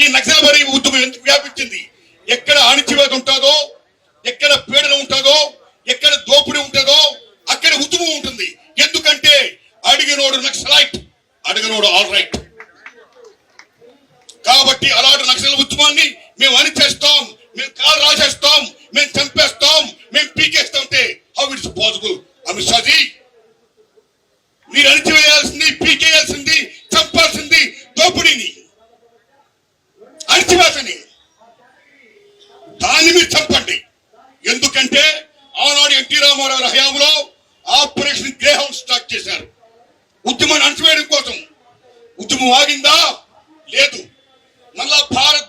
ఈ నక్సల్బరీ ఉద్యమం ఎందుకు వ్యాపించింది? ఎక్కడ అణిచివేత ఉంటుందో, ఎక్కడ పీడన ఉంటుందో, ఎక్కడ దోపిడీ ఉంటుందో అక్కడ ఉద్యమం ఉంటుంది. ఎందుకంటే అడిగినోడు నక్సలైట్, అడిగినోడు ఆల్ రైట్. కాబట్టి అలాంటి నక్సల్ ఉద్యమాన్ని మేము అణిచేస్తాం, మేము కాలు రాసేస్తాం, మేము చంపేస్తాం, మేము పీకేస్తాంటే how it's possible? Amit Shahji, మీరు అణిచివేయాల్సింది, పీకేయాల్సింది, చంపాల్సింది దోపిడీని, అణిచివేతని. దాన్ని మీరు చంపండి. ఎందుకంటే ఆనాడు ఎన్టీ రామారావు హయాంలో ఆపరేషన్ గ్రే హౌస్ స్టార్ట్ చేశారు ఉద్యమాన్ని అణచివేయడం కోసం. ఉద్యమం ఆగిందా? లేదు. మళ్ళా భారత